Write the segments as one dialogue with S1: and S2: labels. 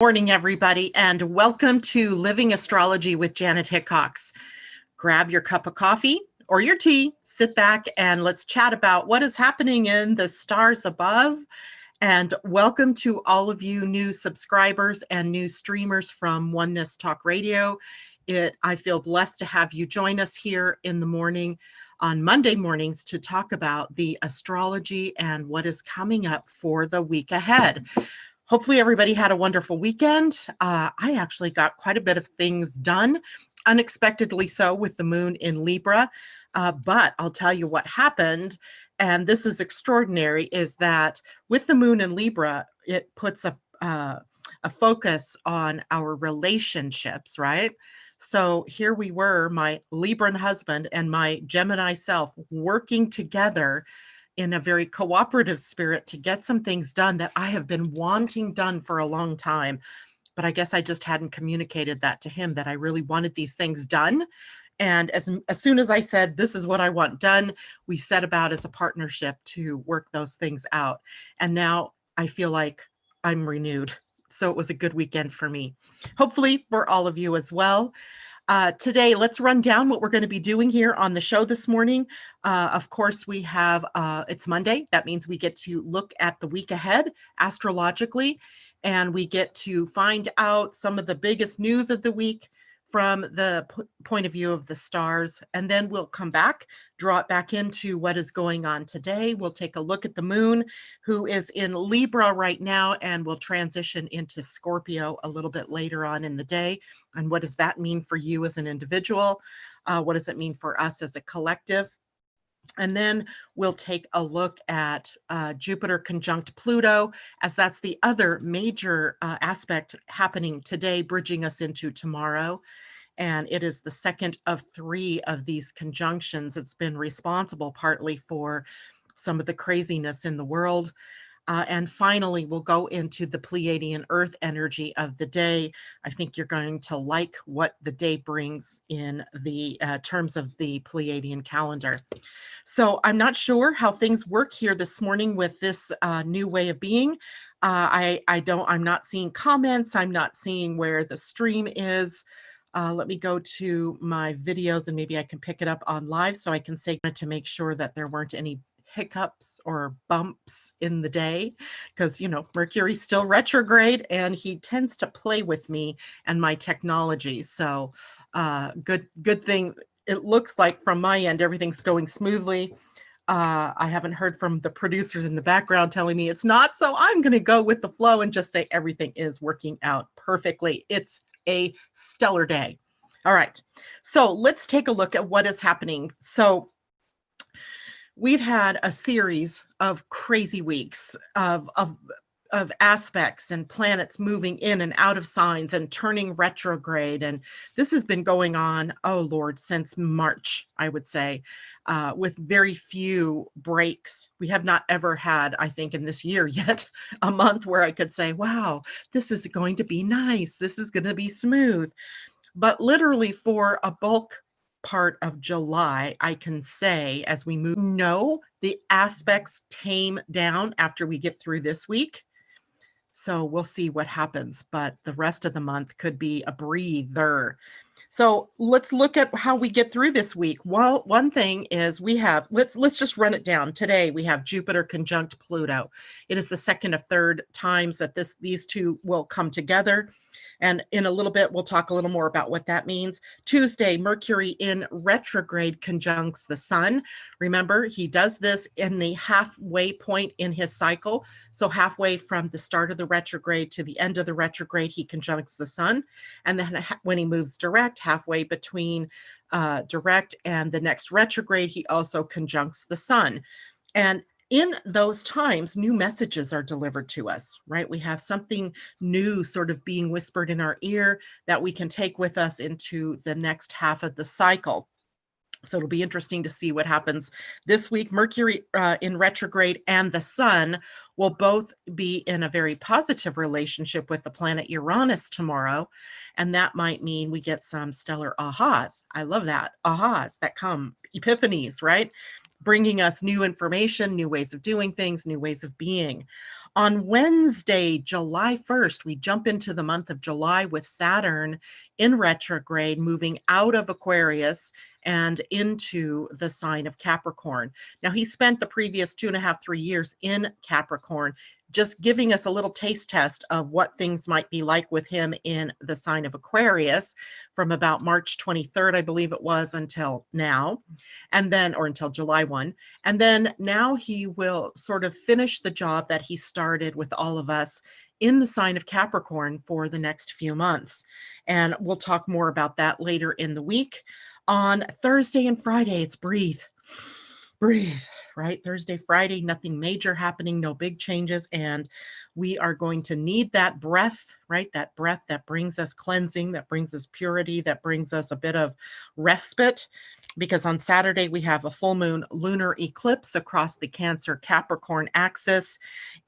S1: Morning, everybody, and welcome to Living Astrology with Janet Hickox. Grab your cup of coffee or your tea, sit back, and let's chat about what is happening in the stars above. And welcome to all of you new subscribers and new streamers from Oneness Talk Radio. I feel blessed to have you join us here in the morning on Monday mornings to talk about the astrology and what is coming up for the week ahead. Hopefully everybody had a wonderful weekend. I actually got quite a bit of things done, unexpectedly so, with the moon in Libra. But I'll tell you what happened, and this is extraordinary, is that with the moon in Libra, it puts a focus on our relationships, right? So here we were, my Libran husband and my Gemini self working together in a very cooperative spirit to get some things done that I have been wanting done for a long time. But I guess I just hadn't communicated that to him, that I really wanted these things done. And as soon as I said, this is what I want done, we set about as a partnership to work those things out. And now I feel like I'm renewed. So it was a good weekend for me. Hopefully for all of you as well. Today, let's run down what we're going to be doing here on the show this morning. Of course, we have, it's Monday. That means we get to look at the week ahead astrologically, and we get to find out some of the biggest news of the week from the point of view of the stars. And then we'll come back, draw it back into what is going on today. We'll take a look at the moon, who is in Libra right now, and we'll transition into Scorpio a little bit later on in the day. And what does that mean for you as an individual? What does it mean for us as a collective? And then we'll take a look at Jupiter conjunct Pluto, as that's the other major aspect happening today, bridging us into tomorrow. And it is the second of three of these conjunctions. It's been responsible partly for some of the craziness in the world. And finally, we'll go into the Pleiadian-Earth energy of the day. I think you're going to like what the day brings in the terms of the Pleiadian calendar. So I'm not sure how things work here this morning with this new way of being. I'm not seeing comments. I'm not seeing where the stream is. Let me go to my videos and maybe I can pick it up on live so I can say to make sure that there weren't any hiccups or bumps in the day, because Mercury's still retrograde and he tends to play with me and my technology. So good thing. It looks like from my end everything's going smoothly. I haven't heard from the producers in the background telling me it's not, so I'm going to go with the flow and just say everything is working out perfectly. It's a stellar day. All right, so let's take a look at what is happening. So we've had a series of crazy weeks of aspects and planets moving in and out of signs and turning retrograde. And this has been going on, oh Lord, since March, I would say, with very few breaks. We have not ever had, I think in this year yet, a month where I could say, wow, this is going to be nice. This is going to be smooth. But literally for a bulk part of July, I can say, as we move, the aspects tame down after we get through this week. So we'll see what happens, but the rest of the month could be a breather. So let's look at how we get through this week. Well, one thing is we have, let's just run it down. Today we have Jupiter conjunct Pluto. It is the second of third times that these two will come together. And in a little bit, we'll talk a little more about what that means. Tuesday, Mercury in retrograde conjuncts the sun. Remember, he does this in the halfway point in his cycle. So halfway from the start of the retrograde to the end of the retrograde, he conjuncts the sun. And then when he moves direct, halfway between direct and the next retrograde, he also conjuncts the sun. And in those times, new messages are delivered to us, right? We have something new sort of being whispered in our ear that we can take with us into the next half of the cycle. So it'll be interesting to see what happens this week. Mercury in retrograde and the sun will both be in a very positive relationship with the planet Uranus tomorrow. And that might mean we get some stellar ahas. I love that. Ahas that come, epiphanies, right? bringing us new information, new ways of doing things, new ways of being. On Wednesday, July 1st, we jump into the month of July with Saturn in retrograde, moving out of Aquarius and into the sign of Capricorn. Now, he spent the previous 2.5, 3 years in Capricorn, just giving us a little taste test of what things might be like with him in the sign of Aquarius from about March 23rd, I believe it was, until now, and then, or until July 1. And then now he will sort of finish the job that he started with all of us in the sign of Capricorn for the next few months. And we'll talk more about that later in the week. On Thursday and Friday, it's breathe, right? Thursday, Friday, nothing major happening, no big changes. And we are going to need that breath, right? That breath that brings us cleansing, that brings us purity, that brings us a bit of respite. Because on Saturday, we have a full moon lunar eclipse across the Cancer Capricorn axis.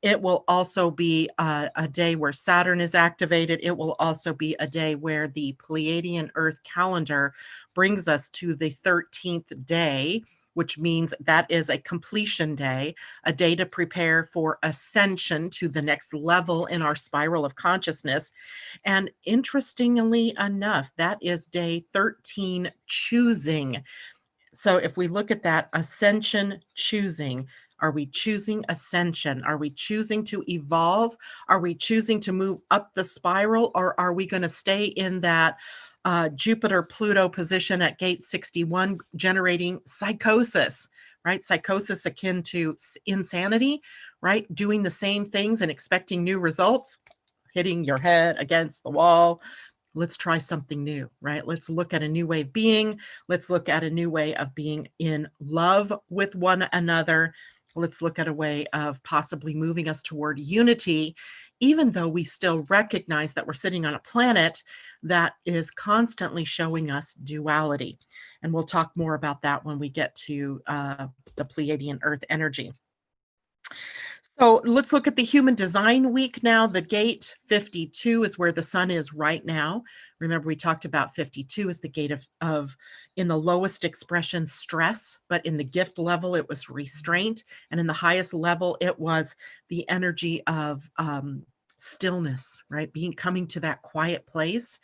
S1: It will also be a day where Saturn is activated. It will also be a day where the Pleiadian-Earth calendar brings us to the 13th day, which means that is a completion day, a day to prepare for ascension to the next level in our spiral of consciousness. And interestingly enough, that is day 13, choosing. So if we look at that, ascension, choosing, are we choosing ascension? Are we choosing to evolve? Are we choosing to move up the spiral? Or are we going to stay in that Jupiter-Pluto position at gate 61, generating psychosis, right? Psychosis akin to insanity, right? Doing the same things and expecting new results, hitting your head against the wall. Let's try something new, right? Let's look at a new way of being. Let's look at a new way of being in love with one another. Let's look at a way of possibly moving us toward unity, even though we still recognize that we're sitting on a planet that is constantly showing us duality. And we'll talk more about that when we get to the Pleiadian Earth energy. So let's look at the human design week now. The gate 52 is where the sun is right now. Remember, we talked about 52 is the gate of in the lowest expression, stress, but in the gift level, it was restraint. And in the highest level, it was the energy of stillness, right? Coming to that quiet place,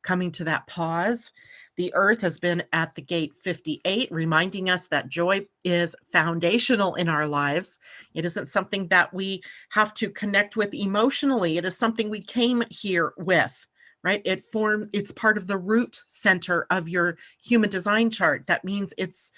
S1: coming to that pause. The earth has been at the gate 58, reminding us that joy is foundational in our lives. It isn't something that we have to connect with emotionally. It is something we came here with, right? It's part of the root center of your human design chart. That means it's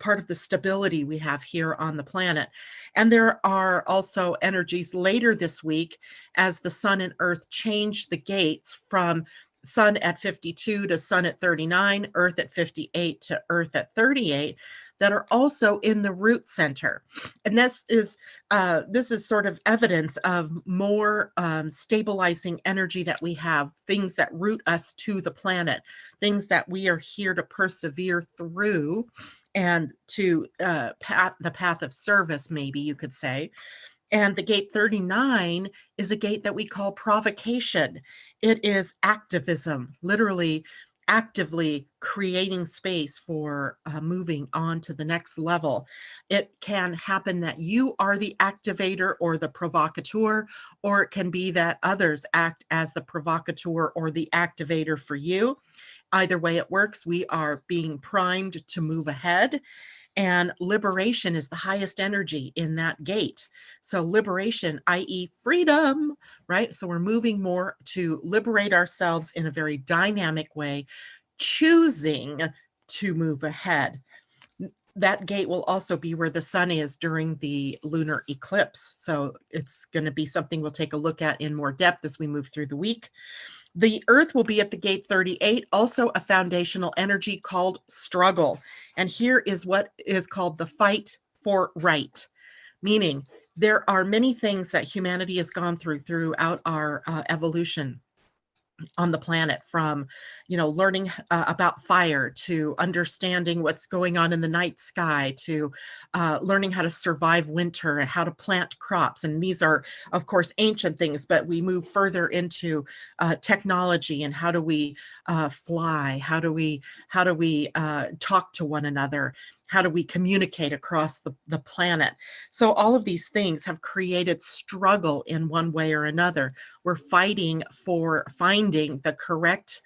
S1: part of the stability we have here on the planet. And there are also energies later this week as the sun and earth change the gates from sun at 52 to sun at 39, earth at 58 to earth at 38, that are also in the root center. And this is sort of evidence of more stabilizing energy that we have, things that root us to the planet, things that we are here to persevere through and to the path of service, maybe you could say. And the gate 39 is a gate that we call provocation. It is activism, literally actively creating space for moving on to the next level. It can happen that you are the activator or the provocateur, or it can be that others act as the provocateur or the activator for you. Either way it works, we are being primed to move ahead. And liberation is the highest energy in that gate. So liberation, i.e. freedom, right? So we're moving more to liberate ourselves in a very dynamic way, choosing to move ahead. That gate will also be where the sun is during the lunar eclipse. So it's going to be something we'll take a look at in more depth as we move through the week. The earth will be at the gate 38, also a foundational energy called struggle. And here is what is called the fight for right, meaning there are many things that humanity has gone throughout our evolution on the planet, from learning about fire, to understanding what's going on in the night sky, to learning how to survive winter and how to plant crops. And these are, of course, ancient things, but we move further into technology and how do we fly, how do we talk to one another. How do we communicate across the planet? So all of these things have created struggle in one way or another. We're fighting for finding the correct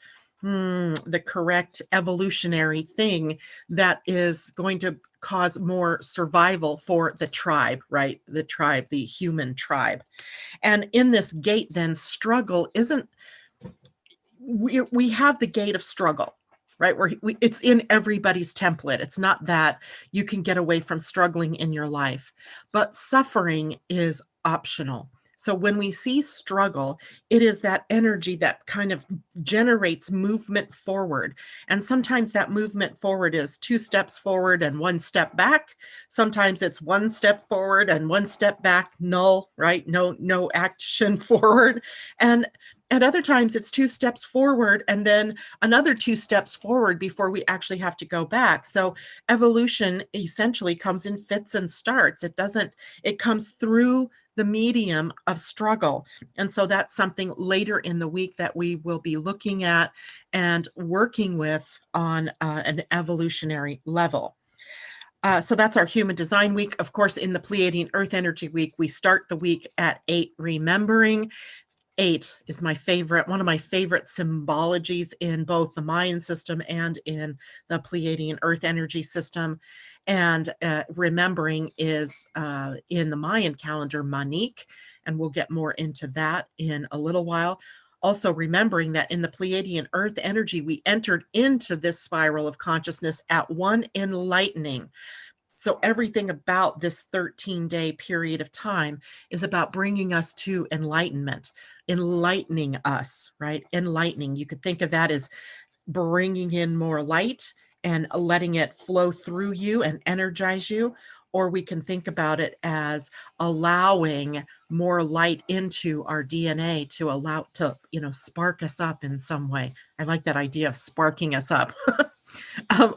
S1: evolutionary thing that is going to cause more survival for the tribe, right? The tribe, the human tribe. And in this gate, then, struggle isn't, we have the gate of struggle, right? It's in everybody's template. It's not that you can get away from struggling in your life, but suffering is optional. So when we see struggle, it is that energy that kind of generates movement forward. And sometimes that movement forward is 2 steps forward and 1 step back. Sometimes it's 1 step forward and 1 step back, null, right? No action forward. And at other times it's 2 steps forward and then another 2 steps forward before we actually have to go back. So evolution essentially comes in fits and starts. It comes through the medium of struggle. And so that's something later in the week that we will be looking at and working with on an evolutionary level. So that's our Human Design Week. Of course, in the Pleiadian Earth Energy Week, we start the week at 8, remembering. 8 is one of my favorite symbologies in both the Mayan system and in the Pleiadian Earth energy system. And remembering is in the Mayan calendar, Manique, and we'll get more into that in a little while. Also remembering that in the Pleiadian Earth energy, we entered into this spiral of consciousness at 1 enlightening. So everything about this 13-day period of time is about bringing us to enlightenment, enlightening us, right? Enlightening. You could think of that as bringing in more light and letting it flow through you and energize you. Or we can think about it as allowing more light into our DNA to allow to, spark us up in some way. I like that idea of sparking us up.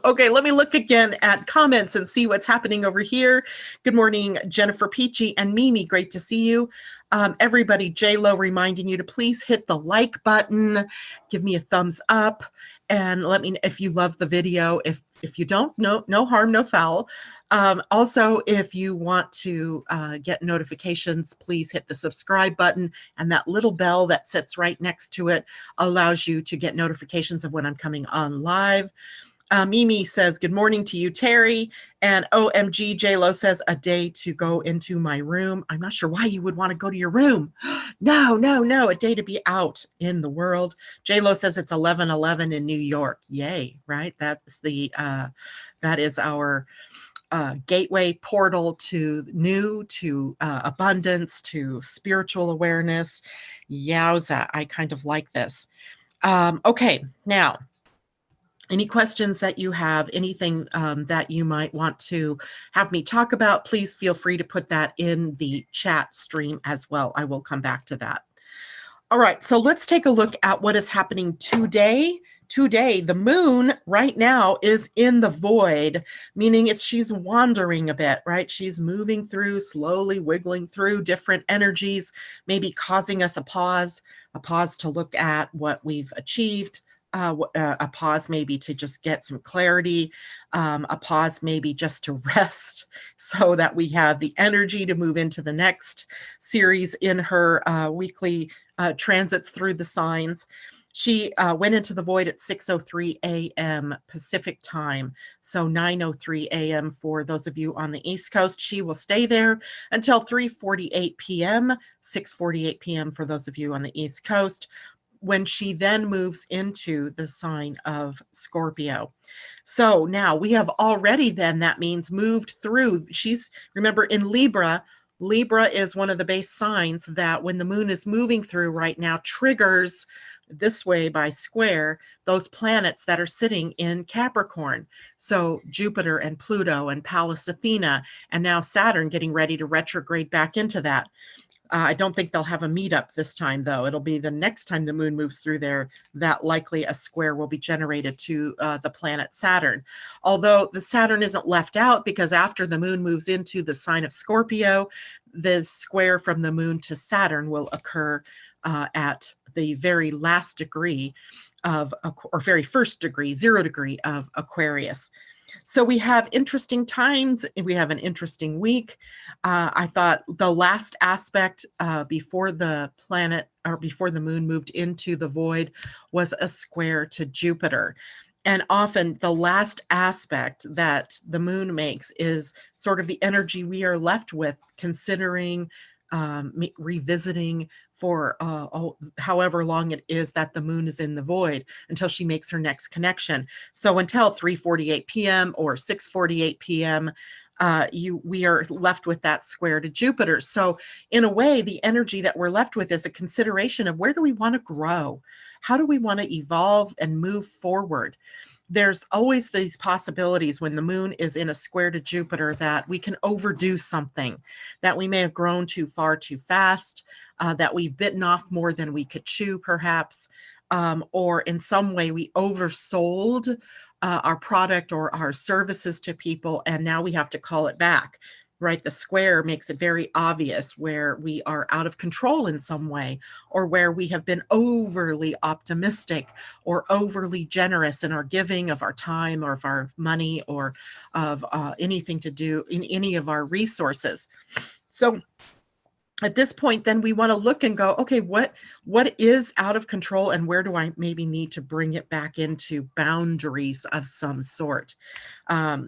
S1: Okay, let me look again at comments and see what's happening over here. Good morning, Jennifer Peachy and Mimi. Great to see you. Everybody, J-Lo reminding you to please hit the like button, give me a thumbs up, and let me know if you love the video. If you don't, no harm, no foul. Also, if you want to get notifications, please hit the subscribe button, and that little bell that sits right next to it allows you to get notifications of when I'm coming on live. Mimi says, good morning to you, Terry. And OMG, J-Lo says, a day to go into my room. I'm not sure why you would want to go to your room. No, a day to be out in the world. J-Lo says it's 11:11 in New York. Yay, right? That is our gateway portal to new, to abundance, to spiritual awareness. Yowza, I kind of like this. Okay, now, any questions that you have, anything that you might want to have me talk about, please feel free to put that in the chat stream as well. I will come back to that. All right, so let's take a look at what is happening today. Today, the moon right now is in the void, meaning she's wandering a bit, right? She's moving through, slowly wiggling through different energies, maybe causing us a pause to look at what we've achieved, a pause maybe to just get some clarity, a pause maybe just to rest so that we have the energy to move into the next series in her weekly transits through the signs. She went into the void at 6:03 a.m. Pacific time, so 9:03 a.m. for those of you on the East Coast. She will stay there until 3:48 p.m., 6:48 p.m. for those of you on the East Coast, when she then moves into the sign of Scorpio. So now we have already then, that means, moved through. Remember, in Libra is one of the base signs that when the moon is moving through right now, triggers this way by square those planets that are sitting in Capricorn. So Jupiter and Pluto and Pallas Athena, and now Saturn getting ready to retrograde back into that. I don't think they'll have a meetup this time, though. It'll be the next time the moon moves through there that likely a square will be generated to the planet Saturn. Although the Saturn isn't left out, because after the moon moves into the sign of Scorpio, the square from the moon to Saturn will occur at the very last degree of, or very first degree, 0 degree of Aquarius. So we have interesting times. We have an interesting week. I thought the last aspect before the planet or before the moon moved into the void was a square to Jupiter. And often the last aspect that the moon makes is sort of the energy we are left with, considering, revisiting for however long it is that the moon is in the void until she makes her next connection. So until 3:48 p.m. or 6:48 p.m., we are left with that square to Jupiter. So in a way, the energy that we're left with is a consideration of where do we want to grow? How do we want to evolve and move forward? There's always these possibilities when the moon is in a square to Jupiter that we can overdo something, that we may have grown too far too fast, that we've bitten off more than we could chew, perhaps, or in some way we oversold our product or our services to people, and now we have to call it back. Right? The square makes it very obvious where we are out of control in some way, or where we have been overly optimistic or overly generous in our giving of our time or of our money or of anything to do in any of our resources. So at this point, then we want to look and go, okay, what is out of control and where do I maybe need to bring it back into boundaries of some sort?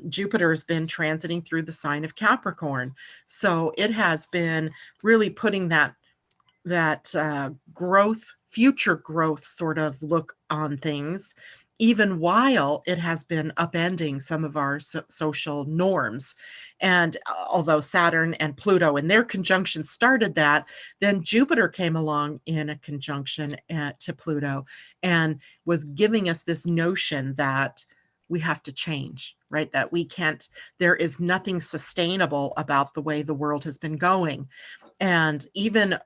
S1: Jupiter has been transiting through the sign of Capricorn. So it has been really putting that growth, future growth sort of look on things, even while it has been upending some of our social norms. And although Saturn and Pluto in their conjunction started that, then Jupiter came along in a conjunction to Pluto and was giving us this notion that we have to change, right? That we can't, there is nothing sustainable about the way the world has been going. And even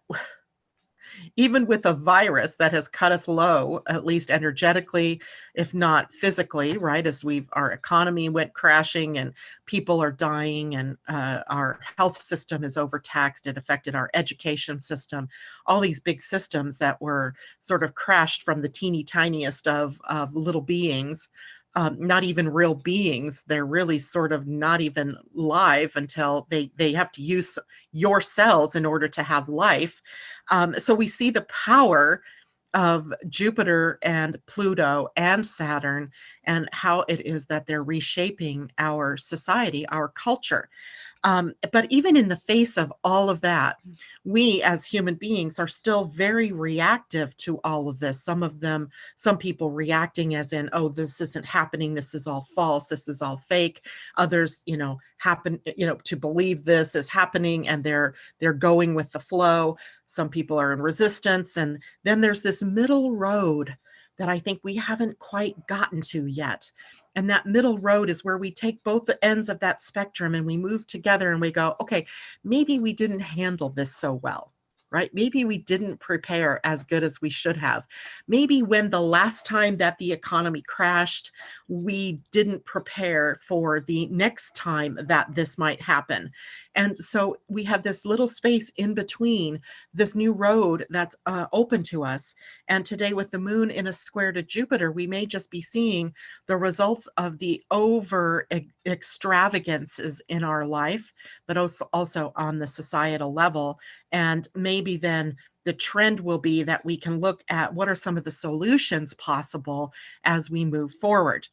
S1: with a virus that has cut us low, at least energetically, if not physically, right? As our economy went crashing and people are dying and our health system is overtaxed. It affected our education system, all these big systems that were sort of crashed from the teeny tiniest of little beings. Not even real beings. They're really sort of not even live until they have to use your cells in order to have life. So we see the power of Jupiter and Pluto and Saturn and how it is that they're reshaping our society, our culture. But even in the face of all of that, we as human beings are still very reactive to all of this. Some people reacting as in, oh, this isn't happening. This is all false. This is all fake. Others, to believe this is happening and they're going with the flow. Some people are in resistance. And then there's this middle road that I think we haven't quite gotten to yet. And that middle road is where we take both the ends of that spectrum and we move together and we go, okay, maybe we didn't handle this so well, right? Maybe we didn't prepare as good as we should have. Maybe when the last time that the economy crashed, we didn't prepare for the next time that this might happen. And so we have this little space in between this new road that's open to us. And today with the moon in a square to Jupiter, we may just be seeing the results of the over extravagances in our life, but also on the societal level. And maybe then the trend will be that we can look at what are some of the solutions possible as we move forward.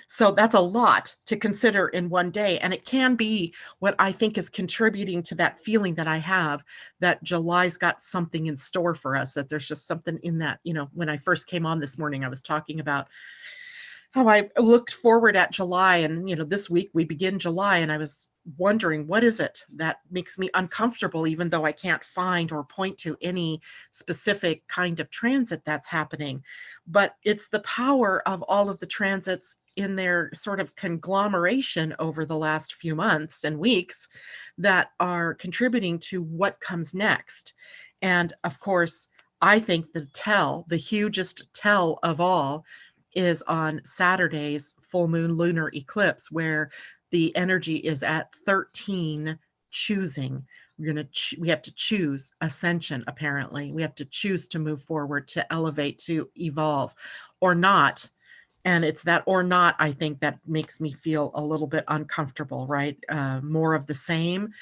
S1: So that's a lot to consider in one day. And it can be what I think is contributing to that feeling that I have that July's got something in store for us, that there's just something in that. When I first came on this morning, I was talking about how I looked forward at July, and this week we begin July, and I was wondering, what is it that makes me uncomfortable, even though I can't find or point to any specific kind of transit that's happening. But it's the power of all of the transits in their sort of conglomeration over the last few months and weeks that are contributing to what comes next. And of course, I think the hugest tell of all is on Saturday's full moon lunar eclipse, where the energy is at 13 choosing. We have to choose ascension. Apparently we have to choose to move forward, to elevate, to evolve, or not. And it's that or not, I think, that makes me feel a little bit uncomfortable, right? More of the same.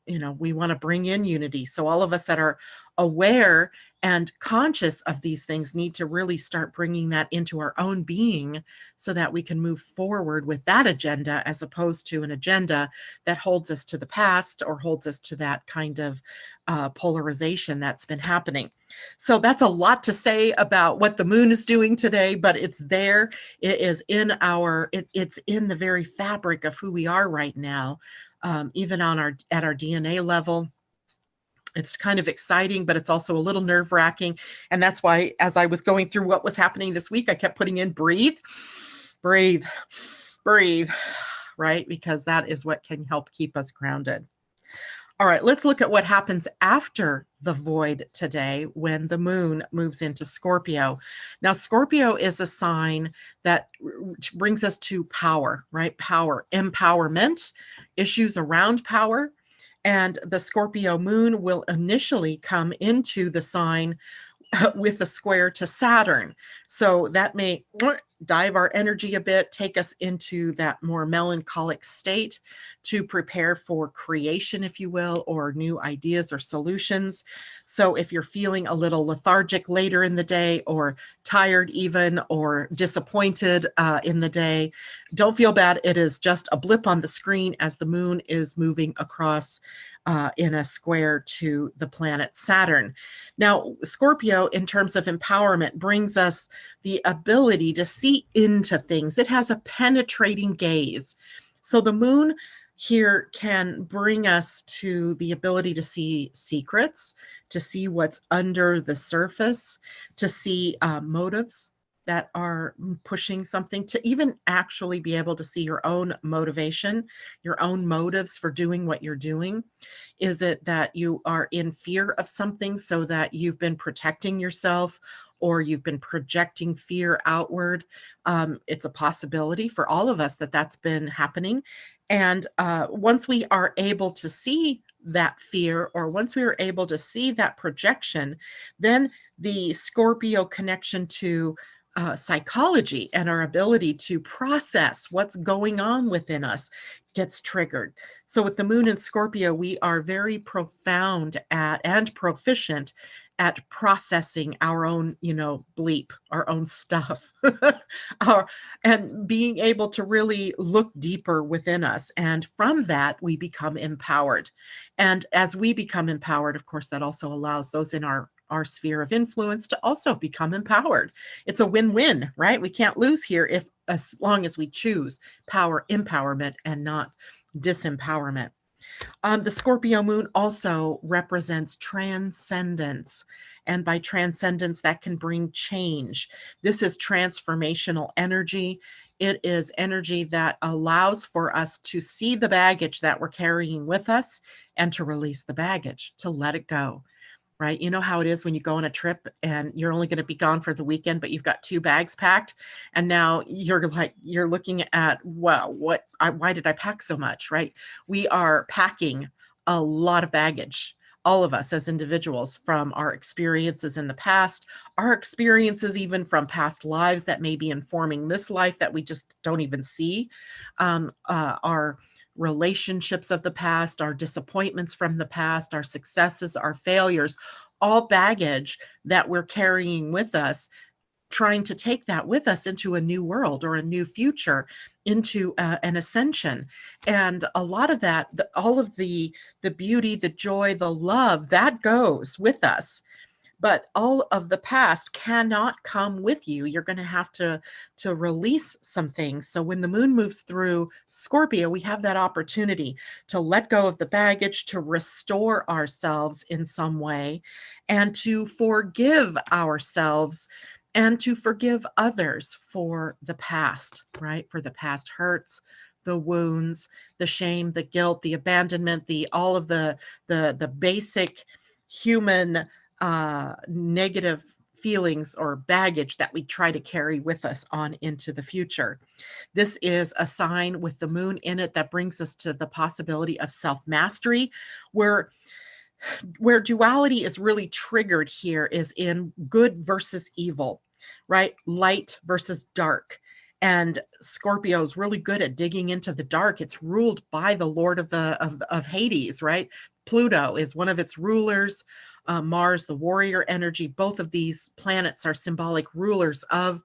S1: We want to bring in unity. So all of us that are aware and conscious of these things need to really start bringing that into our own being so that we can move forward with that agenda, as opposed to an agenda that holds us to the past or holds us to that kind of polarization that's been happening. So that's a lot to say about what the moon is doing today, but it's there. It is in it's in the very fabric of who we are right now, even at our DNA level. It's kind of exciting, but it's also a little nerve-wracking. And that's why, as I was going through what was happening this week, I kept putting in breathe, breathe, breathe, right? Because that is what can help keep us grounded. All right, let's look at what happens after the void today when the moon moves into Scorpio. Now, Scorpio is a sign that brings us to power, right? Power, empowerment, issues around power. And the Scorpio moon will initially come into the sign with a square to Saturn. So that may dive our energy a bit, take us into that more melancholic state to prepare for creation, if you will, or new ideas or solutions. So if you're feeling a little lethargic later in the day, or tired even, or disappointed in the day, don't feel bad. It is just a blip on the screen as the moon is moving across in a square to the planet Saturn. Now, Scorpio, in terms of empowerment, brings us the ability to see into things. It has a penetrating gaze. So the moon here can bring us to the ability to see secrets, to see what's under the surface, to see motives that are pushing something, to even actually be able to see your own motivation, your own motives for doing what you're doing. Is it that you are in fear of something so that you've been protecting yourself, or you've been projecting fear outward? It's a possibility for all of us that that's been happening. And once we are able to see that fear, or once we are able to see that projection, then the Scorpio connection to psychology and our ability to process what's going on within us gets triggered. So with the moon in Scorpio, we are very profound at and proficient at processing our own, bleep, our own stuff, and being able to really look deeper within us. And from that, we become empowered. And as we become empowered, of course, that also allows those in our sphere of influence to also become empowered. It's a win-win, right? We can't lose here as long as we choose empowerment and not disempowerment. The Scorpio moon also represents transcendence. And by transcendence, that can bring change. This is transformational energy. It is energy that allows for us to see the baggage that we're carrying with us and to release the baggage, to let it go. Right? You know how it is when you go on a trip and you're only going to be gone for the weekend, but you've got 2 bags packed. And now you're looking at, wow, why did I pack so much? Right? We are packing a lot of baggage, all of us as individuals, from our experiences in the past, our experiences even from past lives that may be informing this life that we just don't even see, our relationships of the past, our disappointments from the past, our successes, our failures, all baggage that we're carrying with us, trying to take that with us into a new world or a new future, into an ascension. And a lot of that, all of the beauty, the joy, the love, that goes with us. But all of the past cannot come with you. You're going to have to release some things. So when the moon moves through Scorpio, we have that opportunity to let go of the baggage, to restore ourselves in some way, and to forgive ourselves and to forgive others for the past, right? For the past hurts, the wounds, the shame, the guilt, the abandonment, all of the basic human negative feelings or baggage that we try to carry with us on into the future. This is a sign with the moon in it that brings us to the possibility of self-mastery, where duality is really triggered here is in good versus evil. right? Light versus dark. And Scorpio is really good at digging into the dark. It's ruled by the Lord of Hades, right? Pluto is one of its rulers. Mars, the warrior energy. Both of these planets are symbolic rulers of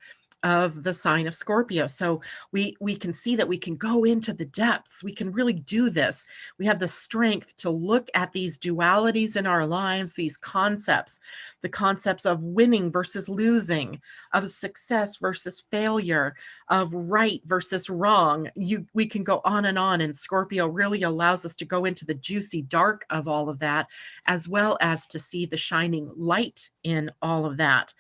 S1: the sign of Scorpio. So we can see that we can go into the depths. We can really do this. We have the strength to look at these dualities in our lives, these concepts, the concepts of winning versus losing, of success versus failure, of right versus wrong. We can go on, and Scorpio really allows us to go into the juicy dark of all of that, as well as to see the shining light in all of that.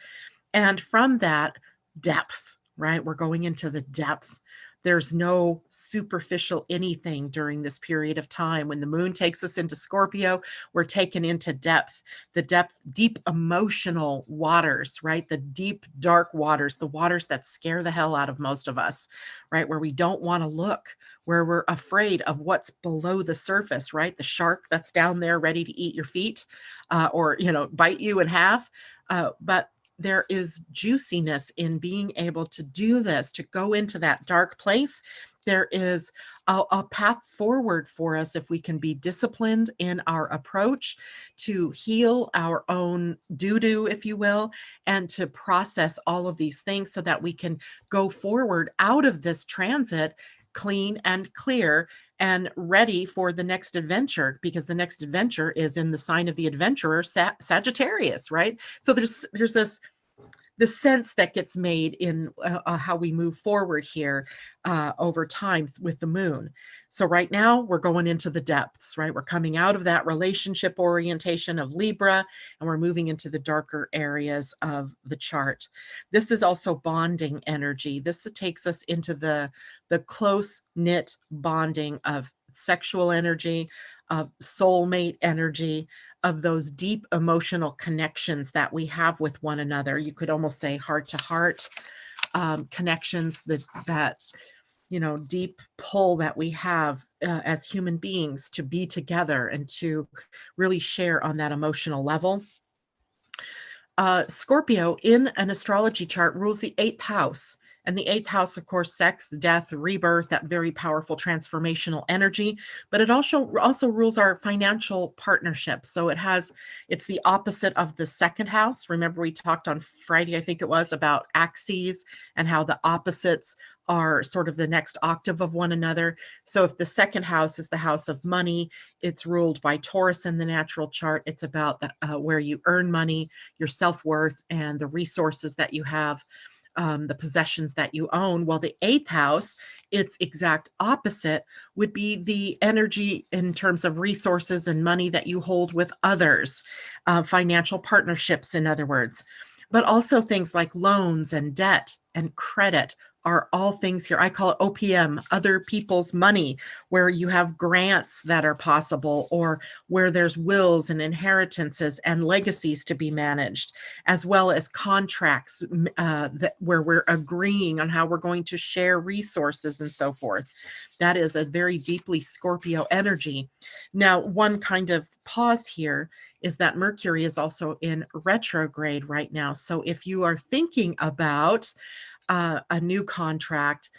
S1: And from that, depth, right? We're going into the depth. There's no superficial anything during this period of time. When the moon takes us into Scorpio, we're taken into depth, the depth, deep emotional waters, right? The deep, dark waters, the waters that scare the hell out of most of us, right? Where we don't want to look, where we're afraid of what's below the surface, right? The shark that's down there ready to eat your feet, or, bite you in half. But there is juiciness in being able to do this, to go into that dark place. There is a path forward for us if we can be disciplined in our approach to heal our own doo-doo, if you will, and to process all of these things so that we can go forward out of this transit clean and clear and ready for the next adventure, because the next adventure is in the sign of the adventurer, Sagittarius, right? So there's this sense that gets made in how we move forward here over time with the moon. So right now we're going into the depths, right? We're coming out of that relationship orientation of Libra, and we're moving into the darker areas of the chart. This is also bonding energy. This takes us into the close-knit bonding of sexual energy, of soulmate energy, of those deep emotional connections that we have with one another. You could almost say heart to heart connections, that deep pull that we have as human beings to be together and to really share on that emotional level. Scorpio in an astrology chart rules the 8th house. And the 8th house, of course, sex, death, rebirth, that very powerful transformational energy. But it also rules our financial partnerships. So it's the opposite of the 2nd house. Remember, we talked on Friday, I think it was, about axes and how the opposites are sort of the next octave of one another. So if the 2nd house is the house of money, it's ruled by Taurus in the natural chart. It's about where you earn money, your self-worth, and the resources that you have, the possessions that you own. While the 8th house, its exact opposite, would be the energy in terms of resources and money that you hold with others, financial partnerships, in other words. But also things like loans and debt and credit are all things here. I call it OPM, other people's money, where you have grants that are possible, or where there's wills and inheritances and legacies to be managed, as well as contracts where we're agreeing on how we're going to share resources and so forth. That is a very deeply Scorpio energy. Now, one kind of pause here is that Mercury is also in retrograde right now. So if you are thinking about a new contract,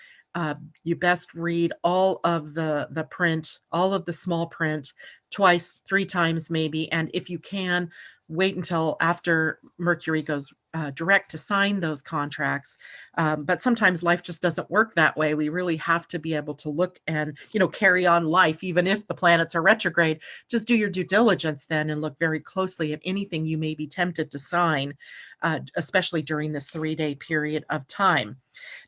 S1: you best read all of the print, all of the small print, twice, 3 times maybe. And if you can, wait until after Mercury goes direct to sign those contracts. But sometimes life just doesn't work that way. We really have to be able to look and, carry on life, even if the planets are retrograde. Just do your due diligence then and look very closely at anything you may be tempted to sign, especially during this 3-day period of time.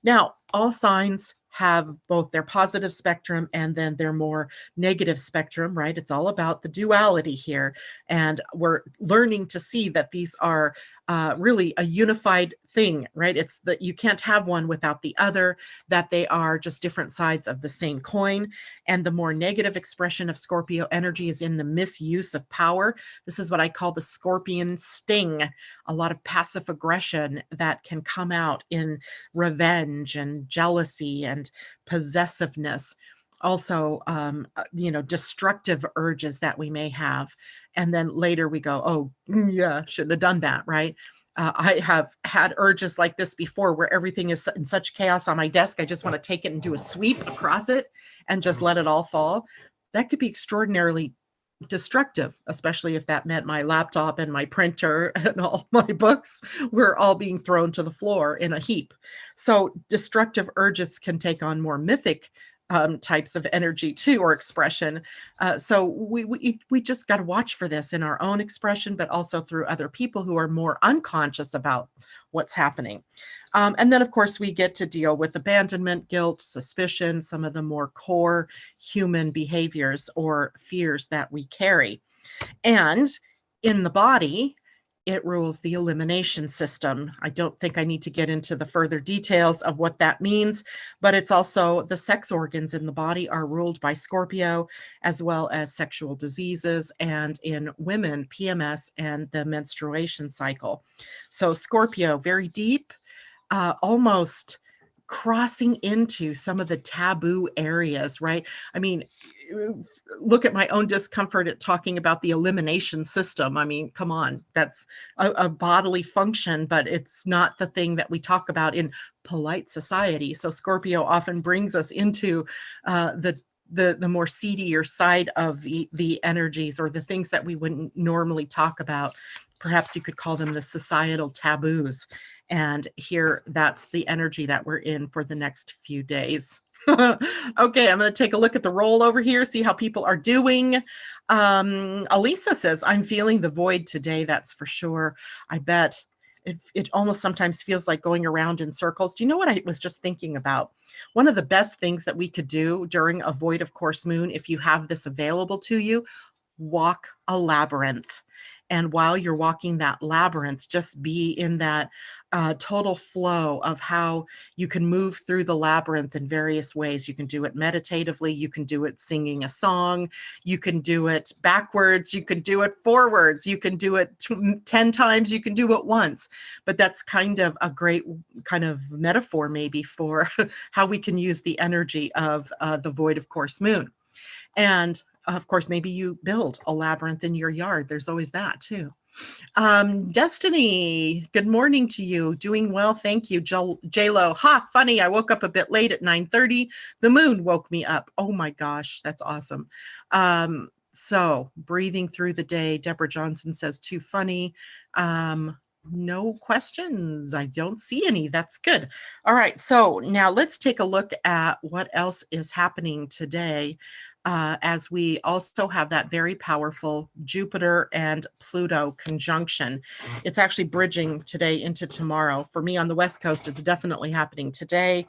S1: Now, all signs have both their positive spectrum and then their more negative spectrum, right? It's all about the duality here. And we're learning to see that these are really a unified thing, right? It's that you can't have one without the other, that they are just different sides of the same coin. And the more negative expression of Scorpio energy is in the misuse of power. This is what I call the Scorpion sting, a lot of passive aggression that can come out in revenge and jealousy and possessiveness. Also, destructive urges that we may have. And then later we go, oh, yeah, shouldn't have done that, right? I have had urges like this before where everything is in such chaos on my desk. I just want to take it and do a sweep across it and just let it all fall. That could be extraordinarily destructive, especially if that meant my laptop and my printer and all my books were all being thrown to the floor in a heap. So destructive urges can take on more mythic types of energy too, or expression. So we just got to watch for this in our own expression, but also through other people who are more unconscious about what's happening. And then, of course, we get to deal with abandonment, guilt, suspicion, some of the more core human behaviors or fears that we carry. And in the body, it rules the elimination system. I don't think I need to get into the further details of what that means, but it's also the sex organs in the body are ruled by Scorpio, as well as sexual diseases, and in women, PMS and the menstruation cycle. So Scorpio, very deep, almost crossing into some of the taboo areas, right? I mean, look at my own discomfort at talking about the elimination system. I mean, come on, that's a bodily function, but it's not the thing that we talk about in polite society. So Scorpio often brings us into the more seedier side of the energies, or the things that we wouldn't normally talk about. Perhaps you could call them the societal taboos. And here, that's the energy that we're in for the next few days. Okay, I'm going to take a look at the roll over here, see how people are doing. Elisa says, I'm feeling the void today, that's for sure. I bet it almost sometimes feels like going around in circles. Do you know what I was just thinking about? One of the best things that we could do during a void of course moon, if you have this available to you, walk a labyrinth. And while you're walking that labyrinth, just be in that total flow of how you can move through the labyrinth in various ways. You can do it meditatively. You can do it singing a song. You can do it backwards. You can do it forwards. You can do it 10 times. You can do it once. But that's kind of a great kind of metaphor maybe for how we can use the energy of the void of course moon. And of course, maybe you build a labyrinth in your yard. There's always that too. Destiny, good morning to you. Doing well, thank you. J-Lo, ha, funny. I woke up a bit late at 9:30. The moon woke me up. Oh my gosh, that's awesome. So breathing through the day. Deborah Johnson says, too funny. No questions. I don't see any. That's good. All right. So now let's take a look at what else is happening today. As we also have that very powerful Jupiter and Pluto conjunction. It's actually bridging today into tomorrow. For me on the West Coast, it's definitely happening today.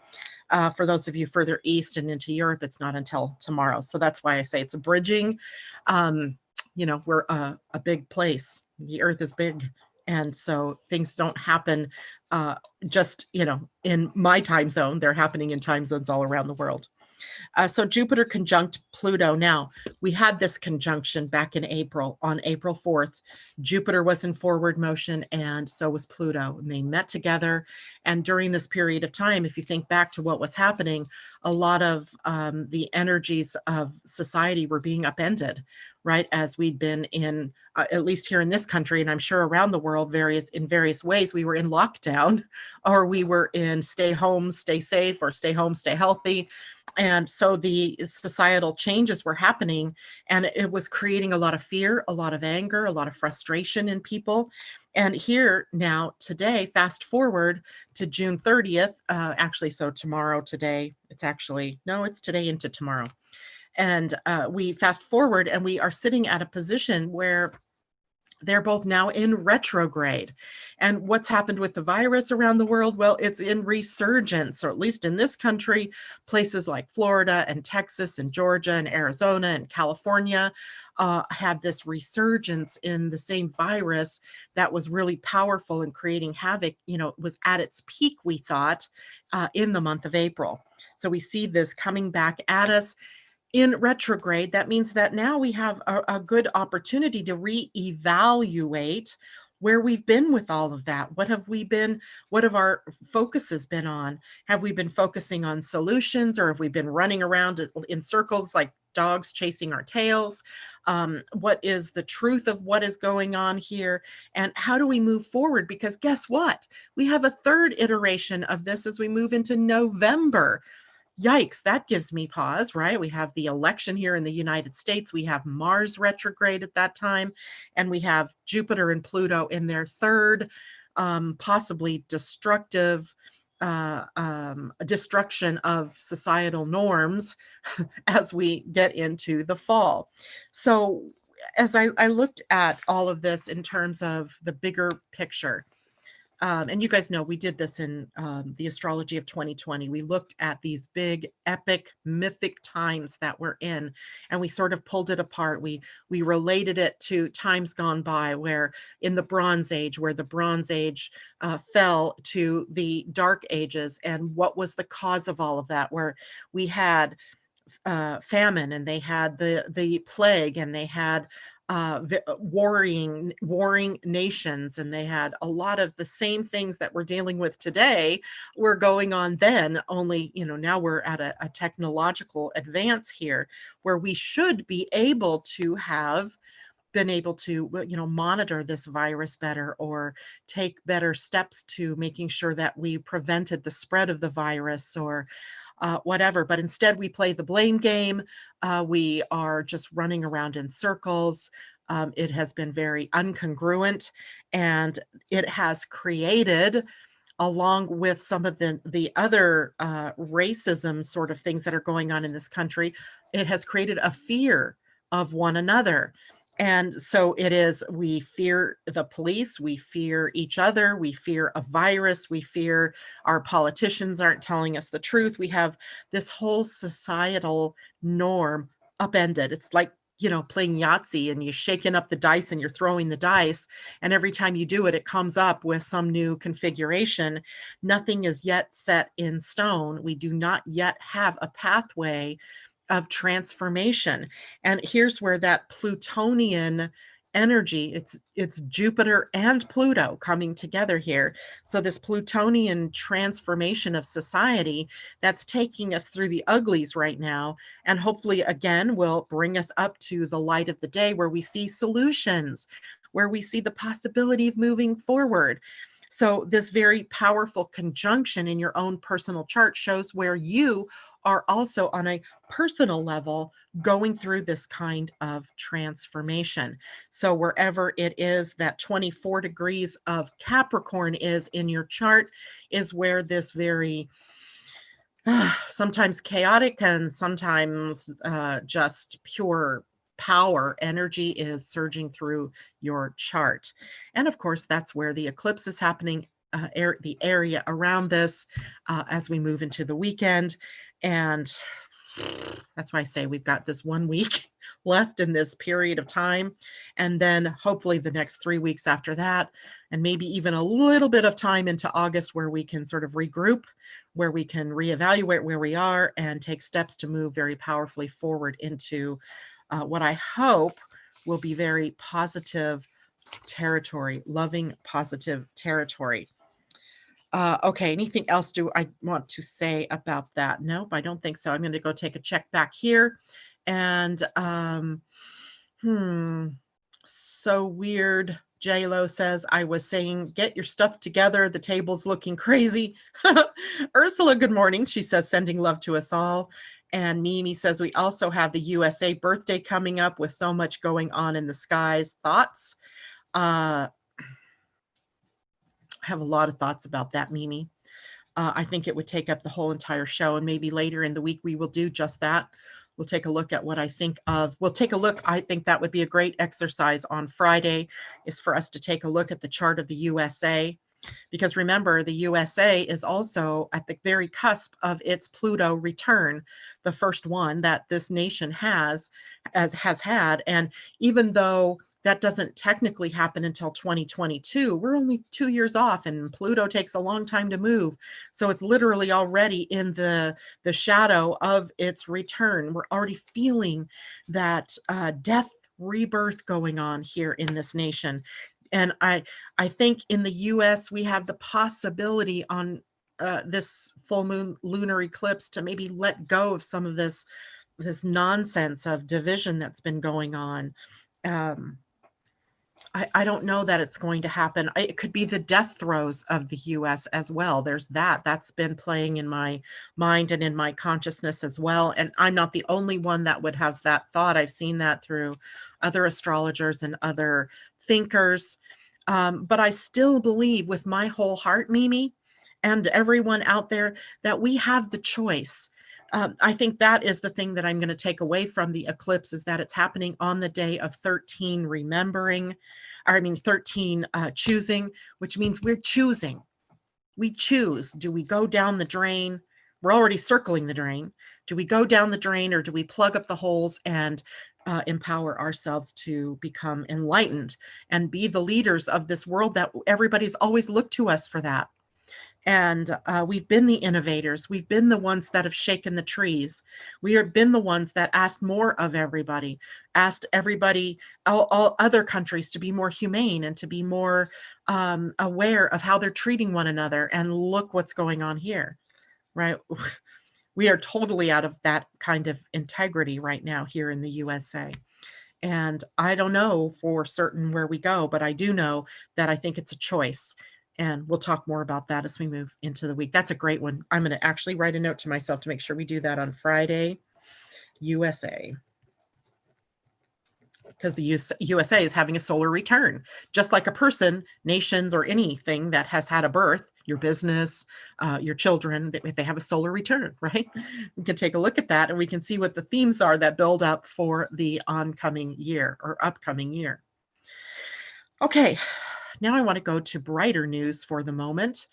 S1: For those of you further east and into Europe, it's not until tomorrow. So that's why I say it's a bridging. We're a big place. The Earth is big. And so things don't happen just, in my time zone. They're happening in time zones all around the world. So Jupiter conjunct Pluto. Now, we had this conjunction back in April, on April 4th. Jupiter was in forward motion, and so was Pluto. And they met together. And during this period of time, if you think back to what was happening, a lot of the energies of society were being upended, right? As we'd been in, at least here in this country, and I'm sure around the world, in various ways, we were in lockdown, or we were in stay home, stay safe, or stay home, stay healthy. And so the societal changes were happening, and it was creating a lot of fear, a lot of anger, a lot of frustration in people. And here now, today, fast forward to June 30th, so tomorrow, today, it's today into tomorrow. And we fast forward and we are sitting at a position where they're both now in retrograde. And what's happened with the virus around the world? Well, it's in resurgence, or at least in this country, places like Florida and Texas and Georgia and Arizona and California had this resurgence in the same virus that was really powerful in creating havoc. It was at its peak, we thought, in the month of April. So we see this coming back at us. In retrograde, that means that now we have a good opportunity to reevaluate where we've been with all of that. What have our focuses been on? Have we been focusing on solutions, or have we been running around in circles like dogs chasing our tails? What is the truth of what is going on here? And how do we move forward? Because guess what? We have a third iteration of this as we move into November. Yikes, that gives me pause, right? We have the election here in the United States. We have Mars retrograde at that time, and we have Jupiter and Pluto in their third, possibly destructive destruction of societal norms as we get into the fall. So, as I looked at all of this in terms of the bigger picture, and you guys know we did this in the astrology of 2020. We looked at these big, epic, mythic times that we're in, and we sort of pulled it apart. We related it to times gone by, where in the Bronze Age, where the Bronze Age fell to the Dark Ages, and what was the cause of all of that, where we had famine, and they had the plague, and they had warring nations, and they had a lot of the same things that we're dealing with today were going on then, only now we're at a technological advance here, where we should be able to have been able to monitor this virus better, or take better steps to making sure that we prevented the spread of the virus, or whatever. But instead, we play the blame game. We are just running around in circles. It has been very incongruent, and it has created, along with some of the other racism sort of things that are going on in this country, it has created a fear of one another. And so we fear the police, we fear each other, we fear a virus, we fear our politicians aren't telling us the truth. We have this whole societal norm upended. It's like, playing Yahtzee, and you're shaking up the dice and you're throwing the dice. And every time you do it, it comes up with some new configuration. Nothing is yet set in stone. We do not yet have a pathway of transformation. And here's where that Plutonian energy, it's Jupiter and Pluto coming together here. So this Plutonian transformation of society, that's taking us through the uglies right now, and hopefully again will bring us up to the light of the day, where we see solutions, where we see the possibility of moving forward. So this very powerful conjunction in your own personal chart shows where you are also on a personal level going through this kind of transformation. So wherever it is that 24 degrees of Capricorn is in your chart is where this very sometimes chaotic and sometimes just pure power energy is surging through your chart. And of course, that's where the eclipse is happening, the area around this, as we move into the weekend. And that's why I say we've got this 1 week left in this period of time. And then hopefully the next 3 weeks after that, and maybe even a little bit of time into August, where we can sort of regroup, where we can reevaluate where we are and take steps to move very powerfully forward into what I hope will be very positive territory, loving, positive territory. Okay, anything else do I want to say about that? Nope, I don't think so. I'm going to go take a check back here. And so weird. J-Lo says, I was saying, get your stuff together. The table's looking crazy. Ursula, good morning. She says, sending love to us all. And Mimi says, we also have the USA birthday coming up with so much going on in the skies. Thoughts? I have a lot of thoughts about that, Mimi. I think it would take up the whole entire show, and maybe later in the week we will do just that. We'll take a look at what I think of. We'll take a look. I think that would be a great exercise on Friday, is for us to take a look at the chart of the USA. Because remember, the USA is also at the very cusp of its Pluto return, the first one that this nation has had. And even though that doesn't technically happen until 2022, we're only 2 years off, and Pluto takes a long time to move. So it's literally already in the shadow of its return. We're already feeling that death rebirth going on here in this nation. And I think in the US, we have the possibility on this full moon lunar eclipse to maybe let go of some of this nonsense of division that's been going on. Um, I don't know that it's going to happen. It could be the death throes of the US as well. There's that. That's been playing in my mind and in my consciousness as well. And I'm not the only one that would have that thought. I've seen that through other astrologers and other thinkers. But I still believe with my whole heart, Mimi, and everyone out there, that we have the choice. I think that is the thing that I'm going to take away from the eclipse, is that it's happening on the day of 13 remembering, or I mean 13 choosing, which means we're choosing. We choose. Do we go down the drain? We're already circling the drain. Do we go down the drain, or do we plug up the holes and empower ourselves to become enlightened and be the leaders of this world that everybody's always looked to us for that? And we've been the innovators. We've been the ones that have shaken the trees. We have been the ones that asked more of everybody, asked everybody, all other countries, to be more humane and to be more aware of how they're treating one another. And look what's going on here, right? We are totally out of that kind of integrity right now here in the USA. And I don't know for certain where we go, but I do know that I think it's a choice. And we'll talk more about that as we move into the week. That's a great one. I'm going to actually write a note to myself to make sure we do that on Friday, USA. Because the USA is having a solar return, just like a person, nations, or anything that has had a birth, your business, your children, they have a solar return, right? We can take a look at that and we can see what the themes are that build up for the oncoming year or upcoming year. Okay, now I want to go to brighter news for the moment.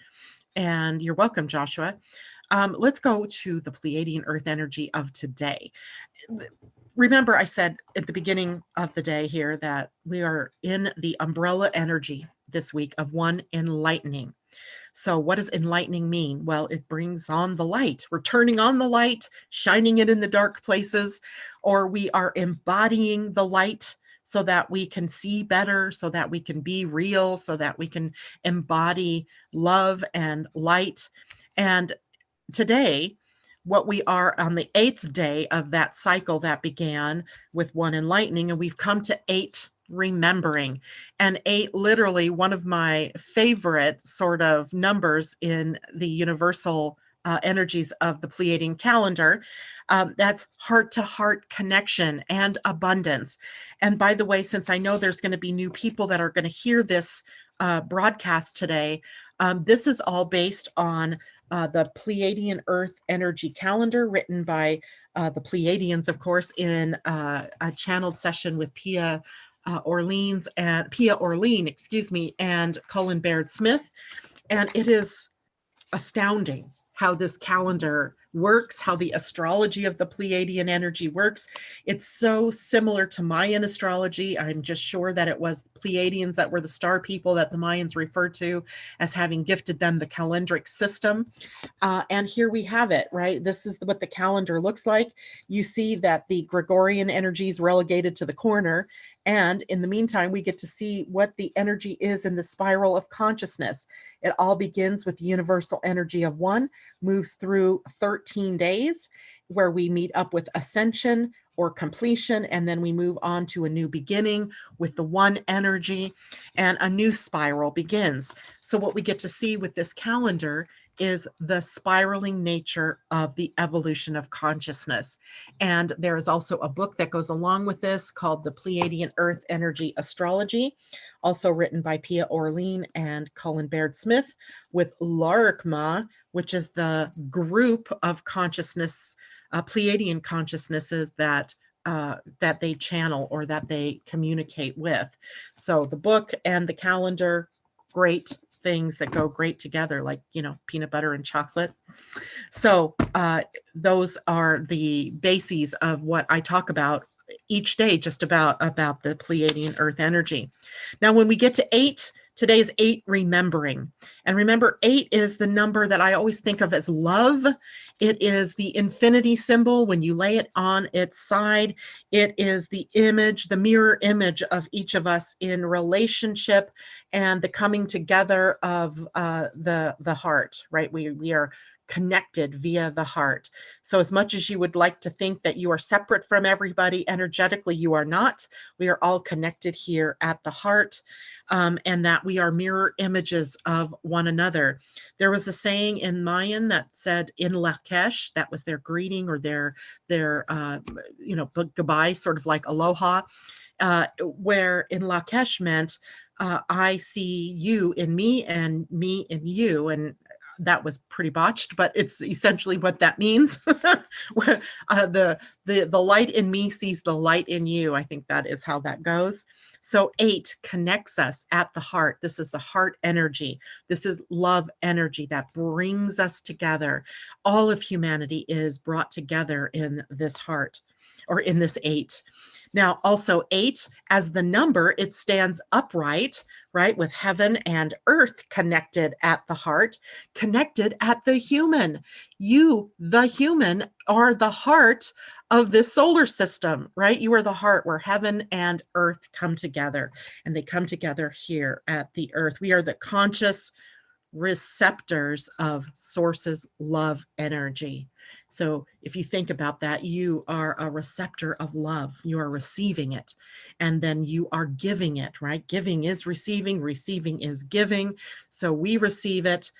S1: And you're welcome, Joshua. Let's go to the Pleiadian-Earth energy of today. Remember, I said at the beginning of the day here that we are in the umbrella energy this week of one enlightening. So what does enlightening mean? Well, it brings on the light. We're turning on the light, shining it in the dark places, or we are embodying the light so that we can see better, so that we can be real, so that we can embody love and light. And today, what we are on the 8th day of that cycle that began with one enlightening, and we've come to 8 remembering. And 8, literally one of my favorite sort of numbers in the universal energies of the Pleiadian calendar. That's heart-to-heart connection and abundance. And by the way, since I know there's going to be new people that are going to hear this broadcast today, this is all based on the Pleiadian-Earth energy calendar written by the Pleiadians, of course, in a channeled session with Pia Orlean, and Colin Baird Smith. And it is astounding how this calendar works, how the astrology of the Pleiadian energy works. It's so similar to Mayan astrology. I'm just sure that it was Pleiadians that were the star people that the Mayans referred to as having gifted them the calendric system. And here we have it, right? This is what the calendar looks like. You see that the Gregorian energy is relegated to the corner. And in the meantime, we get to see what the energy is in the spiral of consciousness. It all begins with the universal energy of one, moves through 13 days, where we meet up with ascension or completion, and then we move on to a new beginning with the one energy, and a new spiral begins. So what we get to see with this calendar is the spiraling nature of the evolution of consciousness. And there is also a book that goes along with this called the Pleiadian-Earth Energy Astrology, also written by Pia Orlean and Colin Baird Smith, with Larkma, which is the group of consciousness, Pleiadian consciousnesses that they channel or that they communicate with. So the book and the calendar, great things that go great together, like, peanut butter and chocolate. So those are the bases of what I talk about each day, just about the Pleiadian Earth energy. Now, when we get to 8, today is 8 remembering. And remember, 8 is the number that I always think of as love It is the infinity symbol. When you lay it on its side, it is the image, the mirror image of each of us in relationship and the coming together of the heart, right? We are connected via the heart. So as much as you would like to think that you are separate from everybody energetically, you are not. We are all connected here at the heart, and that we are mirror images of one another. There was a saying in Mayan that said in Lakesh, that was their greeting or their goodbye, sort of like aloha, where in Lakesh meant I see you in me and me in you. And that was pretty botched, but it's essentially what that means. Where, the light in me sees the light in you. I think that is how that goes. So 8 connects us at the heart. This is the heart energy. This is love energy that brings us together. All of humanity is brought together in this heart, or in this 8. Now, also 8 as the number, it stands upright, right? With heaven and earth connected at the heart, connected at the human. You, the human, are the heart of this solar system, right? You are the heart where heaven and earth come together, and they come together here at the earth. We are the conscious receptors of source's love energy. So if you think about that, you are a receptor of love. You are receiving it, and then you are giving it, right? Giving is receiving, receiving is giving. So we receive it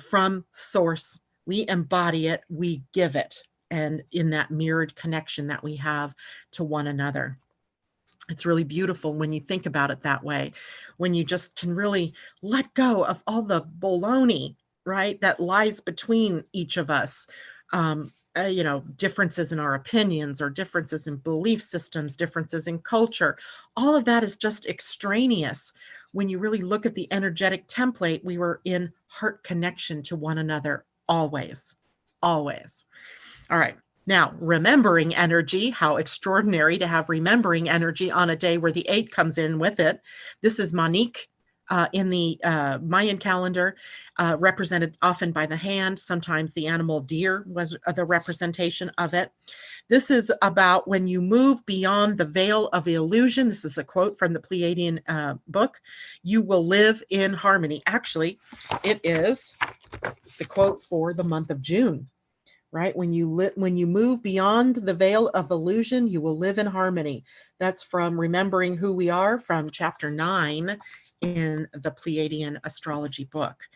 S1: from source. We embody it, we give it, and in that mirrored connection that we have to one another. It's really beautiful when you think about it that way, when you just can really let go of all the baloney, right, that lies between each of us. Differences in our opinions or differences in belief systems, differences in culture. All of that is just extraneous. When you really look at the energetic template, we were in heart connection to one another always, always. All right. Now, remembering energy, how extraordinary to have remembering energy on a day where the 8 comes in with it. This is Monique in the Mayan calendar, represented often by the hand. Sometimes the animal deer was the representation of it. This is about when you move beyond the veil of illusion. This is a quote from the Pleiadian book. You will live in harmony. Actually, it is the quote for the month of June. Right? When you move beyond the veil of illusion, you will live in harmony. That's from Remembering Who We Are, from chapter 9 in the Pleiadian Astrology book.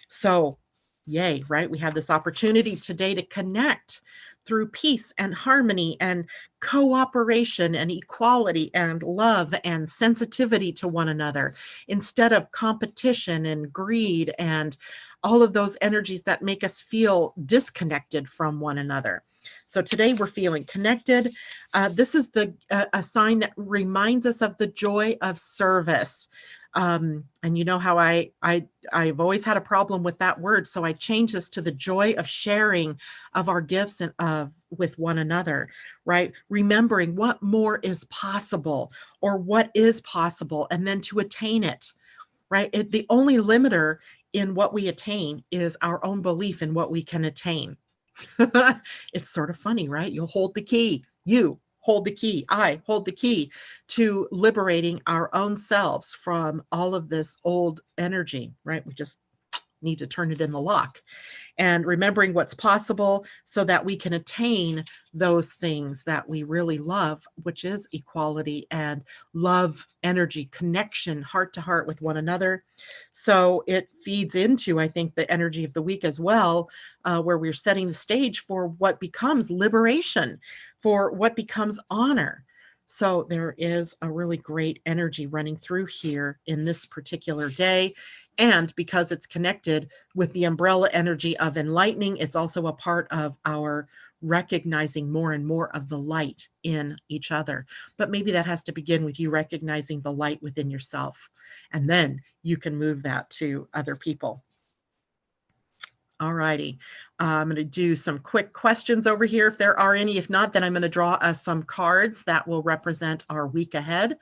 S1: So, yay, right? We have this opportunity today to connect through peace and harmony and cooperation and equality and love and sensitivity to one another, instead of competition and greed and all of those energies that make us feel disconnected from one another. So today we're feeling connected. This is a sign that reminds us of the joy of service. And you know how I've always had a problem with that word. So I changed this to the joy of sharing of our gifts and with one another, right? Remembering what more is possible or what is possible, and then to attain it, right? The only limiter in what we attain is our own belief in what we can attain. It's sort of funny, right? You'll hold the key. You hold the key. I hold the key to liberating our own selves from all of this old energy, right? We just need to turn it in the lock, and remembering what's possible so that we can attain those things that we really love, which is equality and love energy, connection, heart to heart with one another. So it feeds into, I think, the energy of the week as well, where we're setting the stage for what becomes liberation, for what becomes honor. So there is a really great energy running through here in this particular day. And because it's connected with the umbrella energy of enlightening, it's also a part of our recognizing more and more of the light in each other. But maybe that has to begin with you recognizing the light within yourself, and then you can move that to other people. All righty. I'm going to do some quick questions over here if there are any. If not, then I'm going to draw us some cards that will represent our week ahead.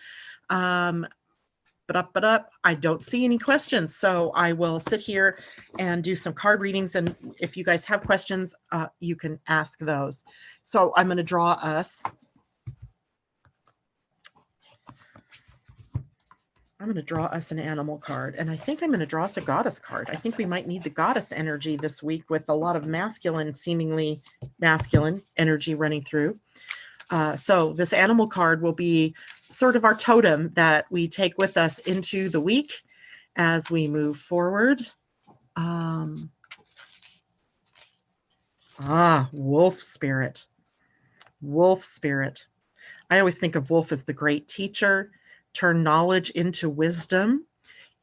S1: But I don't see any questions. So I will sit here and do some card readings. And if you guys have questions, you can ask those. So I'm going to draw us. I'm going to draw us an animal card, and I think I'm going to draw us a goddess card. I think we might need the goddess energy this week with a lot of masculine, seemingly masculine energy running through. So this animal card will be sort of our totem that we take with us into the week as we move forward. Wolf spirit. Wolf spirit. I always think of wolf as the great teacher. Turn knowledge into wisdom.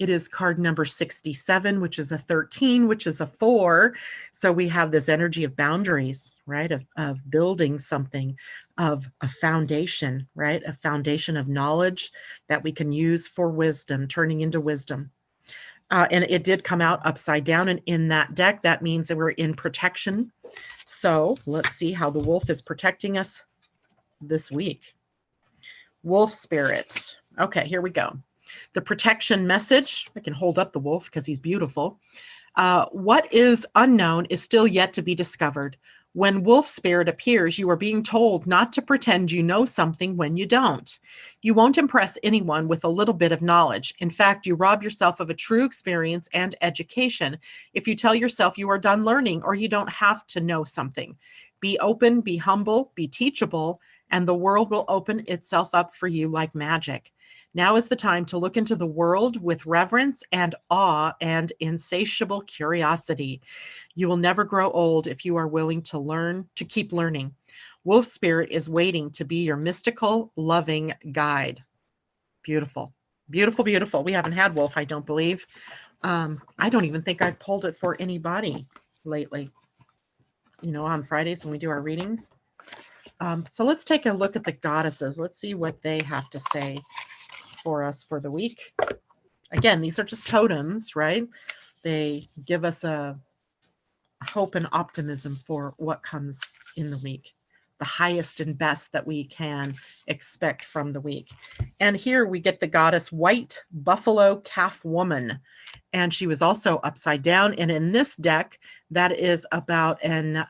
S1: It is card number 67, which is a 13, which is a 4. So we have this energy of boundaries, right? Of building something, of a foundation, right? A foundation of knowledge that we can use for wisdom, turning into wisdom. And it did come out upside down. And in that deck, that means that we're in protection. So let's see how the wolf is protecting us this week. Wolf spirit. Okay, here we go. The protection message. I can hold up the wolf because he's beautiful. What is unknown is still yet to be discovered. When wolf spirit appears, you are being told not to pretend you know something when you don't. You won't impress anyone with a little bit of knowledge. In fact, you rob yourself of a true experience and education if you tell yourself you are done learning or you don't have to know something. Be open, be humble, be teachable, and the world will open itself up for you like magic. Now is the time to look into the world with reverence and awe and insatiable curiosity. You will never grow old if you are willing to learn, to keep learning. Wolf spirit is waiting to be your mystical, loving guide. Beautiful, beautiful, beautiful. We haven't had wolf, I don't believe. I don't even think I've pulled it for anybody lately. You know, on Fridays when we do our readings. So let's take a look at the goddesses. Let's see what they have to say for us for the week. Again, these are just totems, right? They give us a hope and optimism for what comes in the week, the highest and best that we can expect from the week. And here we get the goddess White Buffalo Calf Woman. And she was also upside down. And in this deck, that is about an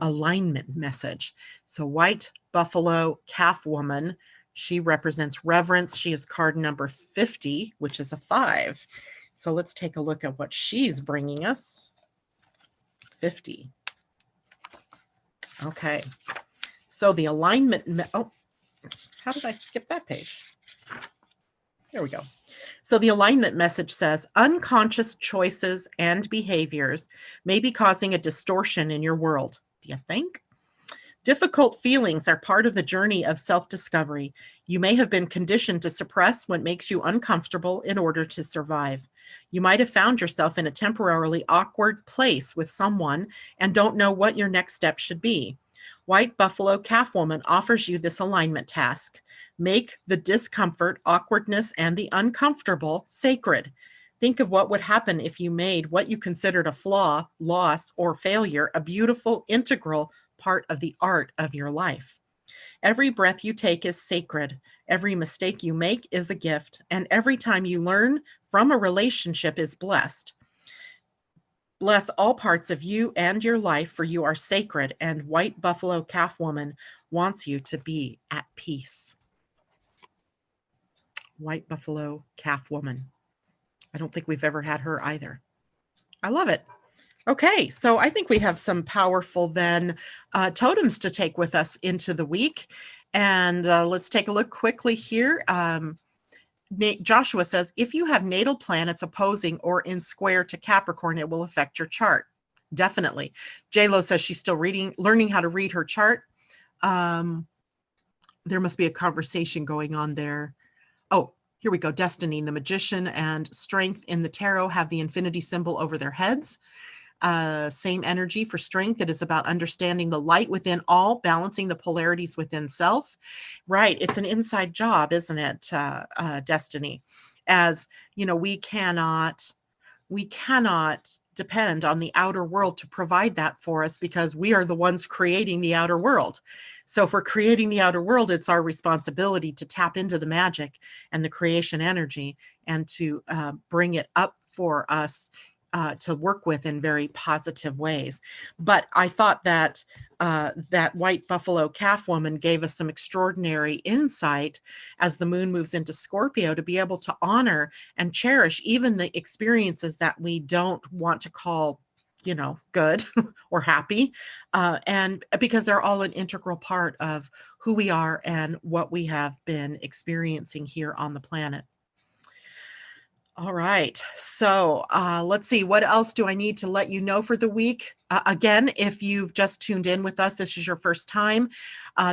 S1: alignment message. So White Buffalo Calf Woman, she represents reverence. She is card number 50, which is a 5. So let's take a look at what she's bringing us. 50. Okay. So the alignment, how did I skip that page? There we go. So the alignment message says, unconscious choices and behaviors may be causing a distortion in your world. Do you think? Difficult feelings are part of the journey of self-discovery. You may have been conditioned to suppress what makes you uncomfortable in order to survive. You might have found yourself in a temporarily awkward place with someone and don't know what your next step should be. White Buffalo Calf Woman offers you this alignment task. Make the discomfort, awkwardness, and the uncomfortable sacred. Think of what would happen if you made what you considered a flaw, loss, or failure a beautiful, integral part of the art of your life. Every breath you take is sacred. Every mistake you make is a gift. And every time you learn from a relationship is blessed. Bless all parts of you and your life, for you are sacred, and White Buffalo Calf Woman wants you to be at peace. White Buffalo Calf Woman. I don't think we've ever had her either. I love it. Okay, so I think we have some powerful then totems to take with us into the week. And let's take a look quickly here. Joshua says, if you have natal planets opposing or in square to Capricorn, it will affect your chart. Definitely. J-Lo says she's still learning how to read her chart. There must be a conversation going on there. Oh, here we go. Destiny, the Magician, and Strength in the Tarot have the infinity symbol over their heads. Same energy for Strength. It is about understanding the light within all, balancing the polarities within self. Right. It's an inside job, isn't it? Destiny. As you know, we cannot depend on the outer world to provide that for us, because we are the ones creating the outer world. So if we're creating the outer world, it's our responsibility to tap into the magic and the creation energy and to bring it up for us to work with in very positive ways. But I thought that that white buffalo calf woman gave us some extraordinary insight as the moon moves into Scorpio, to be able to honor and cherish even the experiences that we don't want to call, you know, good or happy, and because they're all an integral part of who we are and what we have been experiencing here on the planet. All right. So let's see. What else do I need to let you know for the week? Again, if you've just tuned in with us, this is your first time.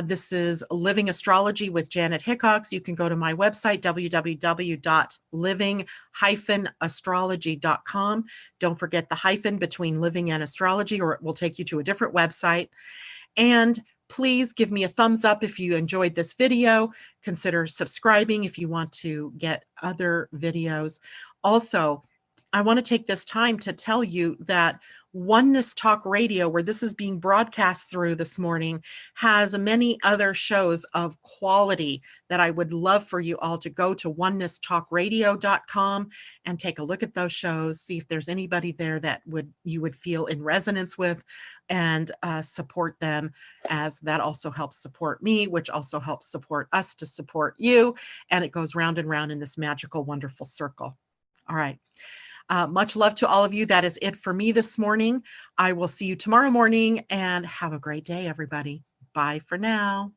S1: This is Living Astrology with Janet Hickox. You can go to my website, www.living-astrology.com. Don't forget the hyphen between living and astrology, or it will take you to a different website. And please give me a thumbs up if you enjoyed this video. Consider subscribing if you want to get other videos. Also, I want to take this time to tell you that Oneness Talk Radio, where this is being broadcast through this morning, has many other shows of quality that I would love for you all to go to onenesstalkradio.com and take a look at those shows, see if there's anybody there that you would feel in resonance with, and support them, as that also helps support me, which also helps support us to support you. And it goes round and round in this magical, wonderful circle. All right. Much love to all of you. That is it for me this morning. I will see you tomorrow morning, and have a great day, everybody. Bye for now.